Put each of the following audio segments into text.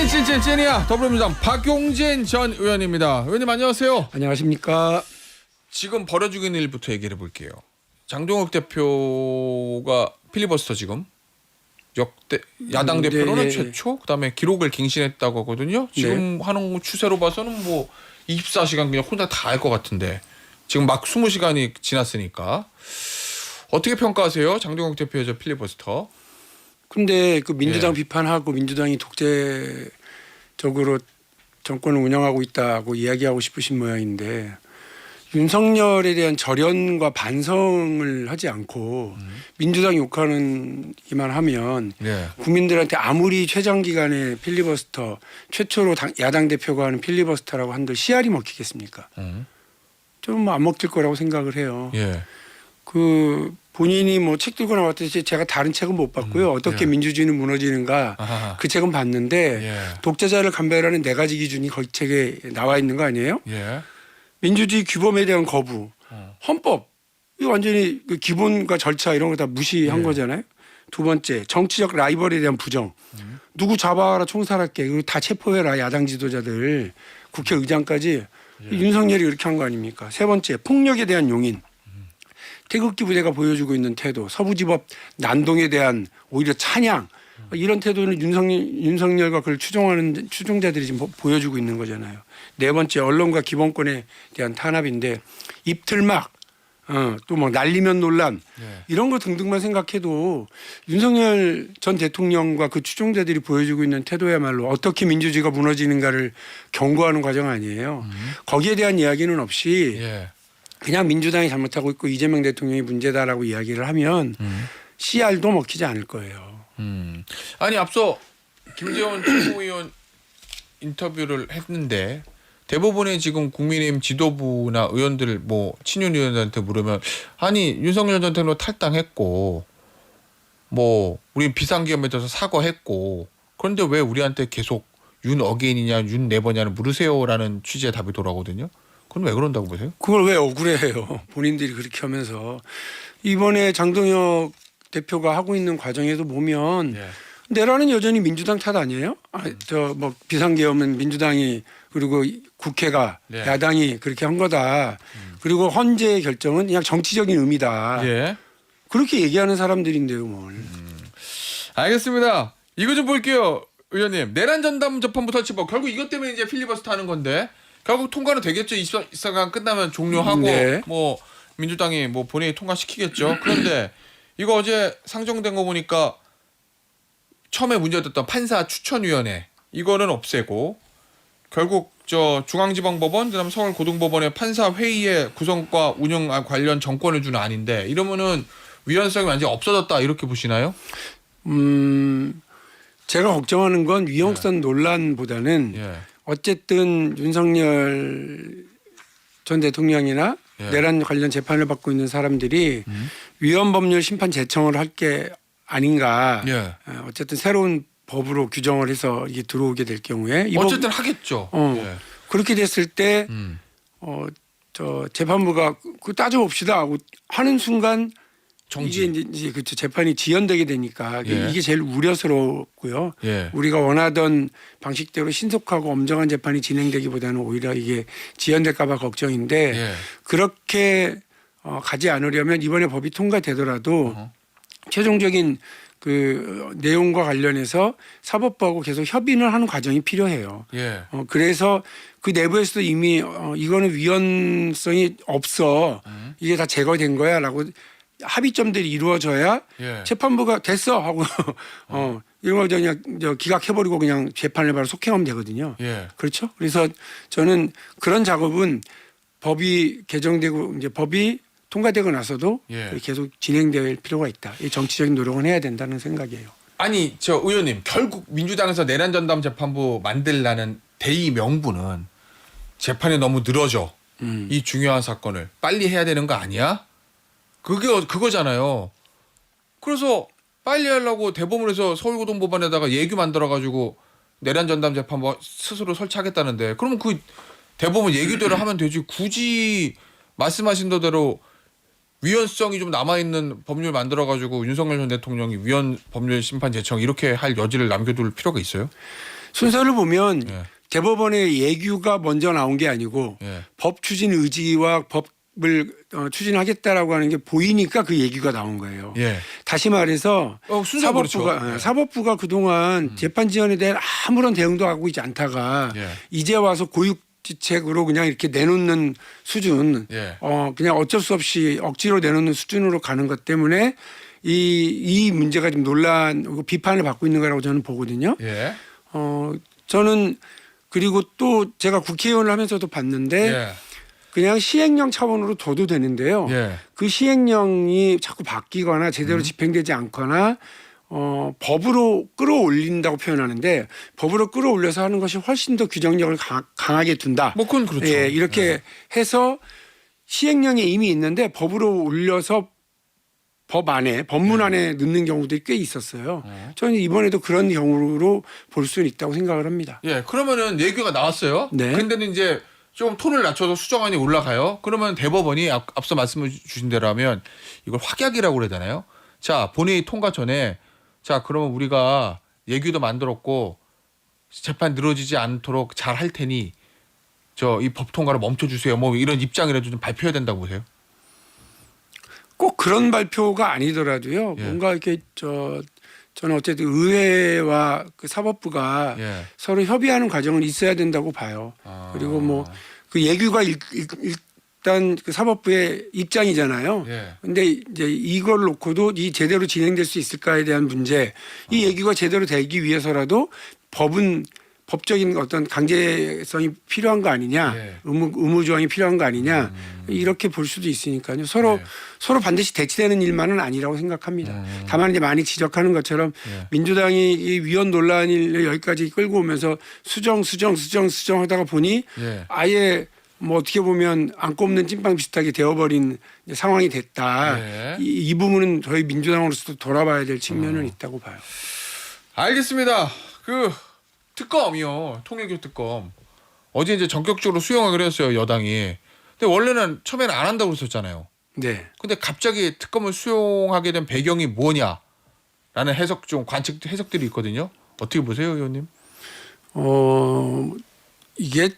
찐이야 더불어민주당 박용진 전 의원입니다. 의원님 안녕하세요. 안녕하십니까. 지금 벌어지고 있는 일부터 얘기를 해볼게요. 장동혁 대표가 필리버스터 지금 역대 야당 대표로는 최초, 그다음에 기록을 갱신했다고 하거든요. 지금 하는 추세로 봐서는 뭐 24시간 그냥 혼자 다 할 것 같은데 지금 막 20시간이 지났으니까 어떻게 평가하세요? 장동혁 대표의 저 필리버스터. 근데 그 민주당 비판하고 민주당이 독재적으로 정권을 운영하고 있다고 이야기하고 싶으신 모양인데 윤석열에 대한 절연과 반성을 하지 않고 민주당 욕하기만 하면 국민들한테 아무리 최장 기간의 필리버스터 최초로 야당 대표가 하는 필리버스터라고 한들 씨알이 먹히겠습니까? 좀 안 먹힐 거라고 생각을 해요. 그 본인이 뭐 책 들고 나왔듯이 제가 다른 책은 못 봤고요. 어떻게 민주주의는 무너지는가 그 책은 봤는데 독재자를 감별하는 4가지 기준이 거기 책에 나와 있는 거 아니에요? 민주주의 규범에 대한 거부, 헌법 이거 완전히 그 기본과 절차 이런 거 다 무시한 거잖아요. 두 번째 정치적 라이벌에 대한 부정, 누구 잡아라 총살할게 그리고 다 체포해라 야당 지도자들 국회의장까지 윤석열이 이렇게 한 거 아닙니까? 세 번째 폭력에 대한 용인. 태극기 부대가 보여주고 있는 태도, 서부지법 난동에 대한 오히려 찬양 이런 태도는 윤석열과 그걸 추종하는 추종자들이 지금 보여주고 있는 거잖아요. 네 번째 언론과 기본권에 대한 탄압인데 입틀막 또 막 날리면 논란 이런 거 등등만 생각해도 윤석열 전 대통령과 그 추종자들이 보여주고 있는 태도야말로 어떻게 민주주의가 무너지는가를 경고하는 과정 아니에요. 거기에 대한 이야기는 없이 그냥 민주당이 잘못하고 있고 이재명 대통령이 문제다라고 이야기를 하면 씨알도 먹히지 않을 거예요. 아니 앞서 김재원 최고위원 인터뷰를 했는데 대부분의 지금 국민의힘 지도부나 의원들 뭐 친윤 의원들한테 물으면 아니 윤석열 전 대통령 탈당했고 뭐 우리 비상계엄에 대해서 사과했고 그런데 왜 우리한테 계속 윤 어게인이냐 윤 네버냐를 물으세요라는 취지의 답이 돌아오거든요. 그건 왜 그런다고 보세요? 그걸 왜 억울해해요? 본인들이 그렇게 하면서 이번에 장동혁 대표가 하고 있는 과정에도 보면 내라는 여전히 민주당 탓 아니에요? 저 뭐 비상계엄은 민주당이 그리고 국회가 야당이 그렇게 한 거다. 그리고 헌재의 결정은 그냥 정치적인 의미다. 그렇게 얘기하는 사람들인데요, 뭘? 알겠습니다. 이거 좀 볼게요, 의원님. 내란 전담 재판부 설치법 결국 이것 때문에 이제 필리버스터 하는 건데. 결국 통과는 되겠죠. 24시간 끝나면 종료하고 뭐 민주당이 뭐 본회의 통과시키겠죠. 그런데 이거 어제 상정된 거 보니까 처음에 문제됐던 판사 추천위원회 이거는 없애고 결국 저 중앙지방법원 그다음 서울고등법원의 판사 회의의 구성과 운영 관련 정권을 주는 안인데 이러면은 위헌성이 완전히 없어졌다 이렇게 보시나요? 제가 걱정하는 건 위헌성 논란보다는 어쨌든 윤석열 전 대통령이나 내란 관련 재판을 받고 있는 사람들이 위헌법률 심판 제청을 할 게 아닌가. 어쨌든 새로운 법으로 규정을 해서 이게 들어오게 될 경우에 어쨌든 하겠죠. 그렇게 됐을 때 저 재판부가 그 따져봅시다 하고 하는 순간 정지. 이게 이제 그 재판이 지연되게 되니까 이게 제일 우려스럽고요. 우리가 원하던 방식대로 신속하고 엄정한 재판이 진행되기보다는 오히려 이게 지연될까 봐 걱정인데 그렇게 가지 않으려면 이번에 법이 통과되더라도 최종적인 그 내용과 관련해서 사법부하고 계속 협의를 하는 과정이 필요해요. 그래서 그 내부에서도 이미 이거는 위헌성이 없어. 이게 다 제거된 거야라고 합의점들이 이루어져야 재판부가 됐어 하고 이런 걸 그냥 기각해버리고 그냥 재판을 바로 속행하면 되거든요. 그렇죠? 그래서 저는 그런 작업은 법이 개정되고 이제 법이 통과되고 나서도 계속 진행될 필요가 있다. 이 정치적인 노력은 해야 된다는 생각이에요. 아니 저 의원님 결국 민주당에서 내란 전담 재판부 만들라는 대의 명분은 재판이 너무 늘어져. 이 중요한 사건을 빨리 해야 되는 거 아니야? 그거잖아요. 그래서 빨리 하려고 대법원에서 서울고등법원에다가 예규 만들어가지고 내란 전담 재판부 스스로 설치하겠다는데 그러면 그 대법원 예규대로 하면 되지. 굳이 말씀하신 대로 위헌성이 좀 남아있는 법률 만들어가지고 윤석열 전 대통령이 위헌 법률 심판 제청 이렇게 할 여지를 남겨둘 필요가 있어요? 순서를 보면 예. 대법원의 예규가 먼저 나온 게 아니고 예. 법 추진 의지와 법을 추진하겠다라고 하는 게 보이니까 그 예규가 나온 거예요. 예. 다시 말해서 순서 사법부가 그렇죠. 예. 사법부가 그동안 재판 지연에 대한 아무런 대응도 하고 있지 않다가 예. 이제 와서 고육지책으로 그냥 이렇게 내놓는 수준, 예. 그냥 어쩔 수 없이 억지로 내놓는 수준으로 가는 것 때문에 이 문제가 좀 논란, 비판을 받고 있는 거라고 저는 보거든요. 예. 저는 그리고 또 제가 국회의원을 하면서도 봤는데 예. 그냥 시행령 차원으로 둬도 되는데요. 예. 그 시행령이 자꾸 바뀌거나 제대로 집행되지 않거나 법으로 끌어올린다고 표현하는데 법으로 끌어올려서 하는 것이 훨씬 더 규정력을 강하게 둔다. 뭐 그건 그렇죠. 예, 이렇게 해서 시행령이 이미 있는데 법으로 올려서 법 안에 법문 안에 넣는 경우들이 꽤 있었어요. 저는 이번에도 그런 경우로 볼 수는 있다고 생각을 합니다. 예. 그러면은 예규가 나왔어요. 네. 근데는 이제 좀 톤을 낮춰서 수정안이 올라가요. 그러면 대법원이 앞서 말씀을 주신 대로 하면 이걸 확약이라고 그래야 되나요? 자, 본회의 통과 전에 자, 그러면 우리가 예규도 만들었고 재판 늘어지지 않도록 잘 할 테니 저 이 법 통과를 멈춰 주세요. 뭐 이런 입장이라도 좀 발표해야 된다고 보세요. 꼭 그런 발표가 아니더라도요. 예. 뭔가 이렇게 저는 어쨌든 의회와 그 사법부가 예. 서로 협의하는 과정은 있어야 된다고 봐요. 그리고 뭐 그 예규가 일단 그 사법부의 입장이잖아요. 예. 근데 이제 이걸 놓고도 이 제대로 진행될 수 있을까에 대한 문제, 이 예규가 제대로 되기 위해서라도 법적인 어떤 강제성이 필요한 거 아니냐, 예. 의무 조항이 필요한 거 아니냐, 이렇게 볼 수도 있으니까요. 서로 반드시 대치되는 일만은 아니라고 생각합니다. 다만 이제 많이 지적하는 것처럼 예. 민주당이 이 위헌 논란을 여기까지 끌고 오면서 수정 하다가 보니 예. 아예 뭐 어떻게 보면 안 꼽는 찐빵 비슷하게 되어버린 상황이 됐다. 예. 이 부분은 저희 민주당으로서도 돌아봐야 될 측면은 있다고 봐요. 알겠습니다. 그 특검이요. 통일교 특검. 어제 이제 전격적으로 수용하기로 했어요. 여당이. 근데 원래는 처음에는 안 한다고 그랬었잖아요. 네. 근데 갑자기 특검을 수용하게 된 배경이 뭐냐라는 관측 해석들이 있거든요. 어떻게 보세요, 의원님? 이게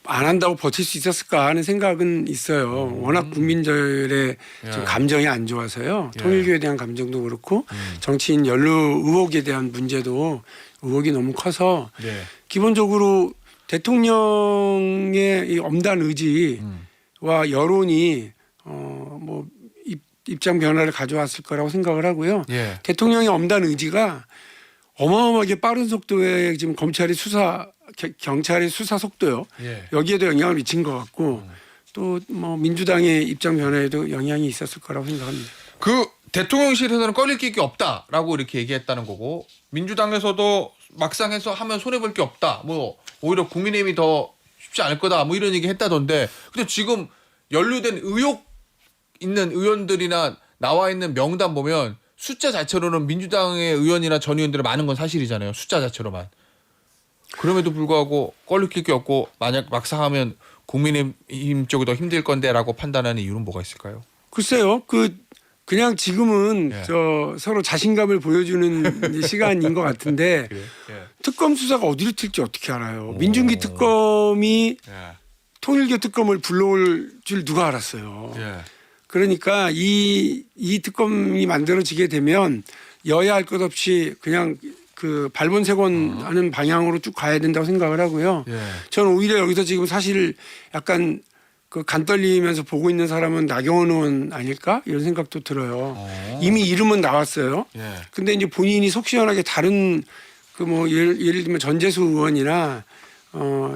안 한다고 버틸 수 있었을까 하는 생각은 있어요. 워낙 국민들의 지금 감정이 안 좋아서요. 예. 통일교에 대한 감정도 그렇고 정치인 연루 의혹에 대한 문제도 의혹이 너무 커서 네. 기본적으로 대통령의 이 엄단 의지와 여론이 뭐 입장 변화를 가져왔을 거라고 생각을 하고요. 예. 대통령의 엄단 의지가 어마어마하게 빠른 속도의 지금 경찰의 수사 속도요. 예. 여기에도 영향을 미친 것 같고 또 뭐 민주당의 입장 변화에도 영향이 있었을 거라고 생각합니다. 그 대통령실에서는 꺼릴 게 없다라고 이렇게 얘기했다는 거고 민주당에서도 막상 해서 하면 손해 볼 게 없다. 뭐 오히려 국민의힘이 더 쉽지 않을 거다. 뭐 이런 얘기 했다던데. 근데 지금 연루된 의혹 있는 의원들이나 나와 있는 명단 보면 숫자 자체로는 민주당의 의원이나 전 의원들이 많은 건 사실이잖아요. 숫자 자체로만. 그럼에도 불구하고 꺼릴 게 없고 만약 막상 하면 국민의힘 쪽이 더 힘들 건데라고 판단하는 이유는 뭐가 있을까요? 글쎄요. 그냥 지금은 예. 서로 자신감을 보여주는 시간인 것 같은데 그래요? 예. 특검 수사가 어디로 튈지 어떻게 알아요. 민중기 특검이 예. 통일교 특검을 불러올 줄 누가 알았어요. 예. 그러니까 이 특검이 만들어지게 되면 여야 할 것 없이 그냥 그 발본색원하는 방향으로 쭉 가야 된다고 생각을 하고요. 예. 저는 오히려 여기서 지금 사실 약간 그 간 떨리면서 보고 있는 사람은 나경원 의원 아닐까 이런 생각도 들어요. 이미 이름은 나왔어요. 예. 근데 이제 본인이 속 시원하게 다른 그 뭐 예를 들면 전재수 의원이나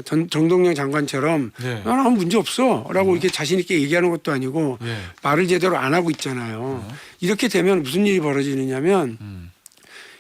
정동영 장관처럼 네. 나는 아무 문제 없어라고 이렇게 자신 있게 얘기하는 것도 아니고 예. 말을 제대로 안 하고 있잖아요. 이렇게 되면 무슨 일이 벌어지느냐면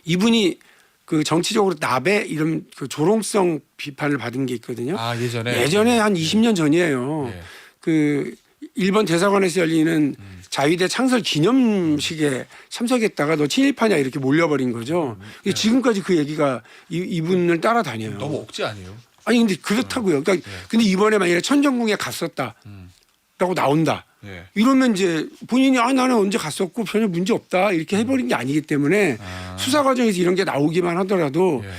이분이 그 정치적으로 나베 이런 그 조롱성 비판을 받은 게 있거든요. 아 예전에 한 20년 전이에요. 예. 그 일본 대사관에서 열리는 자위대 창설 기념식에 참석했다가 너 친일파냐 이렇게 몰려버린 거죠. 지금까지 그 얘기가 이분을 따라다녀요. 너무 억지 아니에요? 아니 근데 그렇다고요. 그러니까 근데 이번에 만약에 천정궁에 갔었다라고 나온다. 예. 이러면 이제 본인이 나는 언제 갔었고 전혀 문제 없다 이렇게 해버린 게 아니기 때문에 수사 과정에서 이런 게 나오기만 하더라도 예.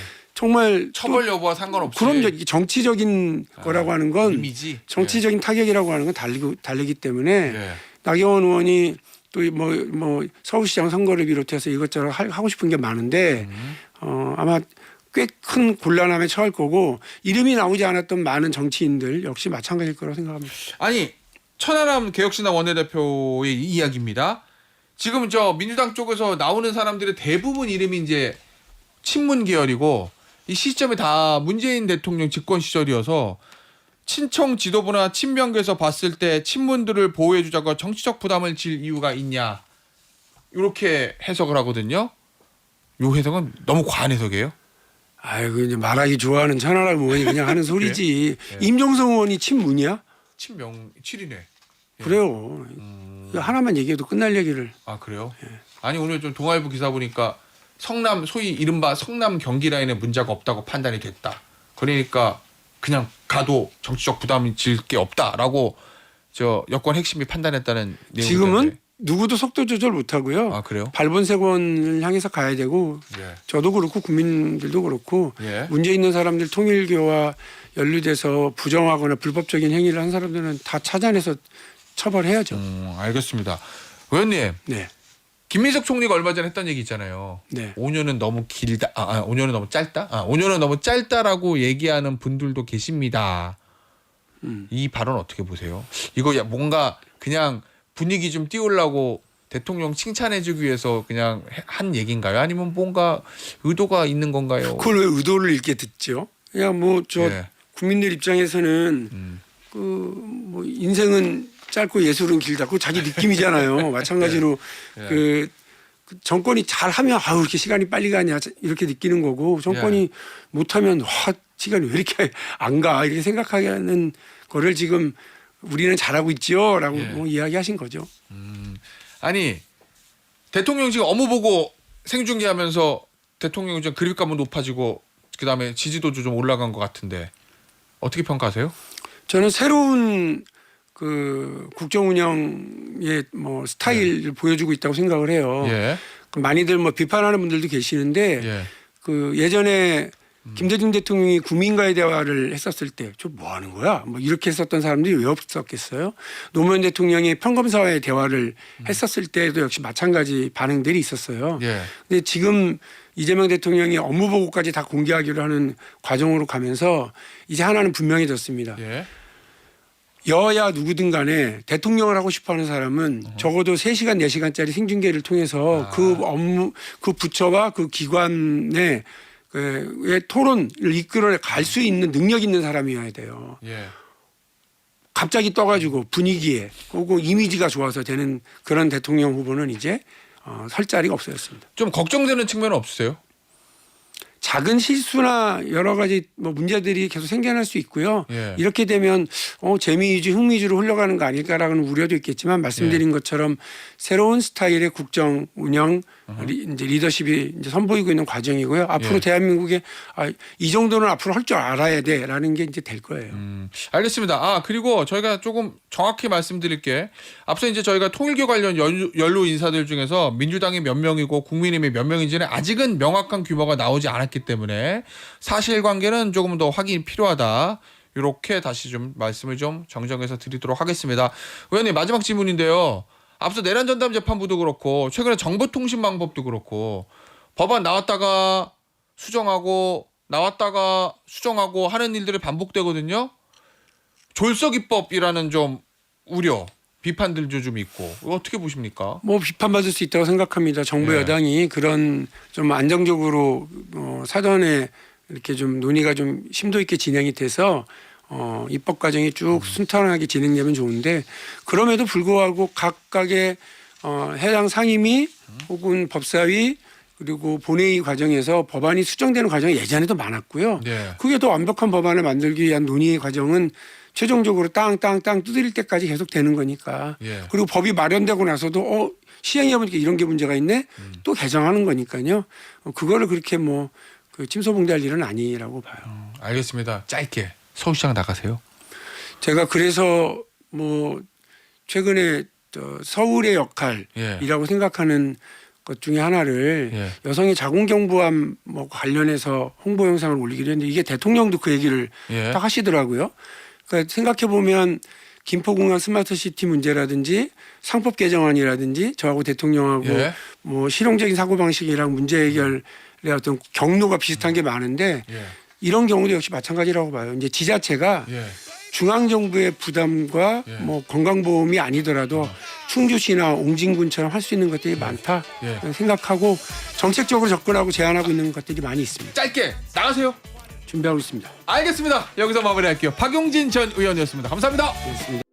정말 처벌 여부와 상관없이. 그럼 정치적인 거라고 하는 건 이미지. 정치적인 타격이라고 하는 건 다르기 때문에 예. 나경원 의원이 또 뭐 서울시장 선거를 비롯해서 이것저것 하고 싶은 게 많은데 아마 꽤 큰 곤란함에 처할 거고 이름이 나오지 않았던 많은 정치인들 역시 마찬가지일 거라고 생각합니다. 아니 천하람 개혁신당 원내대표의 이야기입니다. 지금 저 민주당 쪽에서 나오는 사람들의 대부분 이름이 이제 친문 계열이고 이 시점이 다 문재인 대통령 집권 시절이어서 친청 지도부나 친명계에서 봤을 때 친문들을 보호해주자고 정치적 부담을 질 이유가 있냐 이렇게 해석을 하거든요. 요 해석은 너무 과한 해석이에요. 아이고 이제 말하기 좋아하는 천하람 의원이 그냥 하는 소리지. 임종성 의원이 친문이야? 친명 7이네. 그래요. 하나만 얘기해도 끝날 얘기를. 아 그래요? 아니 오늘 좀 동아일보 기사 보니까 성남 소위 이른바 성남 경기 라인에 문제가 없다고 판단이 됐다. 그러니까 그냥 가도 정치적 부담이 질 게 없다라고 저 여권 핵심이 판단했다는 내용인데. 지금은 누구도 속도 조절 못 하고요. 아 그래요? 발본색원을 향해서 가야 되고 예. 저도 그렇고 국민들도 그렇고 예. 문제 있는 사람들 통일교와 연루돼서 부정하거나 불법적인 행위를 한 사람들은 다 찾아내서 처벌해야죠. 알겠습니다. 의원님. 네. 김민석 총리가 얼마 전에 했던 얘기 있잖아요. 네. 5년은 너무 길다. 5년은 너무 짧다. 5년은 너무 짧다라고 얘기하는 분들도 계십니다. 이 발언 어떻게 보세요? 이거 뭔가 그냥 분위기 좀 띄우려고 대통령 칭찬해주기 위해서 그냥 한 얘기인가요? 아니면 뭔가 의도가 있는 건가요? 그걸 왜 의도를 읽게 듣죠? 그냥 뭐 저 예. 국민들 입장에서는 뭐 인생은 짧고 예술은 길다. 그거 자기 느낌이잖아요. 마찬가지로 예. 그 정권이 잘하면 아우 이렇게 시간이 빨리 가냐 이렇게 느끼는 거고 정권이 못하면 와 시간이 왜 이렇게 안 가 이렇게 생각하게 하는 거를 지금 우리는 잘하고 있지요라고 뭐 이야기하신 거죠. 아니 대통령 지금 업무 보고 생중계하면서 대통령 좀 그립감은 높아지고 그다음에 지지도도 좀 올라간 것 같은데 어떻게 평가하세요? 저는 새로운 그 국정 운영의 뭐 스타일을 보여주고 있다고 생각을 해요. 예. 그 많이들 뭐 비판하는 분들도 계시는데 예. 그 예전에 김대중 대통령이 국민과의 대화를 했었을 때 저 뭐 하는 거야? 뭐 이렇게 했었던 사람들이 왜 없었겠어요? 노무현 대통령이 평검사와의 대화를 했었을 때도 역시 마찬가지 반응들이 있었어요. 예. 근데 지금 이재명 대통령이 업무 보고까지 다 공개하기로 하는 과정으로 가면서 이제 하나는 분명해졌습니다. 예. 여야 누구든 간에 대통령을 하고 싶어하는 사람은 적어도 3시간 4시간짜리 생중계를 통해서 그 업무 그 부처와 그 기관의 의 토론을 이끌어 갈 수 있는 능력 있는 사람이어야 돼요. 예. 갑자기 떠가지고 분위기에 그리고 이미지가 좋아서 되는 그런 대통령 후보는 이제 설 자리가 없어졌습니다. 좀 걱정되는 측면은 없으세요? 작은 실수나 여러 가지 뭐 문제들이 계속 생겨날 수 있고요. 예. 이렇게 되면 재미 위주, 흥 위주로 흘러가는 거 아닐까라는 우려도 있겠지만 말씀드린 것처럼 새로운 스타일의 국정 운영 이제 리더십이 이제 선보이고 있는 과정이고요. 앞으로 예. 대한민국에 이 정도는 앞으로 할 줄 알아야 돼라는 게 이제 될 거예요. 알겠습니다. 그리고 저희가 조금 정확히 말씀드릴게. 앞서 이제 저희가 통일교 관련 연루 인사들 중에서 민주당이 몇 명이고 국민의힘이 몇 명인지는 아직은 명확한 규모가 나오지 않았기 때문에 사실관계는 조금 더 확인이 필요하다. 이렇게 다시 좀 말씀을 좀 정정해서 드리도록 하겠습니다. 의원님 마지막 질문인데요. 앞서 내란 전담 재판부도 그렇고 최근에 정보통신망법도 그렇고 법안 나왔다가 수정하고 나왔다가 수정하고 하는 일들이 반복되거든요. 졸속입법이라는 좀 우려, 비판들도 좀 있고 어떻게 보십니까? 뭐 비판받을 수 있다고 생각합니다. 정부 예. 여당이 그런 좀 안정적으로 사전에 이렇게 좀 논의가 좀 심도 있게 진행이 돼서 입법 과정이 쭉 순탄하게 진행되면 좋은데 그럼에도 불구하고 각각의 해당 상임위 혹은 법사위 그리고 본회의 과정에서 법안이 수정되는 과정이 예전에도 많았고요. 네. 그게 더 완벽한 법안을 만들기 위한 논의의 과정은 최종적으로 땅 두드릴 때까지 계속 되는 거니까. 예. 그리고 법이 마련되고 나서도 시행해 보니까 이런 게 문제가 있네. 또 개정하는 거니까요. 그거를 그렇게 그 침소봉대할 일은 아니라고 봐요. 알겠습니다. 짧게 서울시장 나가세요. 제가 그래서 최근에 서울의 역할이라고 예. 생각하는 것 중에 하나를 예. 여성의 자궁경부암 뭐 관련해서 홍보 영상을 올리기로 했는데 이게 대통령도 그 얘기를 예. 딱 하시더라고요. 그러니까 생각해 보면 김포공항 스마트시티 문제라든지 상법 개정안이라든지 저하고 대통령하고 예. 뭐 실용적인 사고 방식이랑 문제 해결의 어떤 경로가 비슷한 게 많은데 예. 이런 경우도 역시 마찬가지라고 봐요. 이제 지자체가 예. 중앙 정부의 부담과 예. 뭐 건강보험이 아니더라도 충주시나 옹진군처럼 할 수 있는 것들이 많다 예. 생각하고 정책적으로 접근하고 제안하고 있는 것들이 많이 있습니다. 짧게 나가세요. 준비하고 있습니다. 알겠습니다. 여기서 마무리할게요. 박용진 전 의원이었습니다. 감사합니다. 고맙습니다.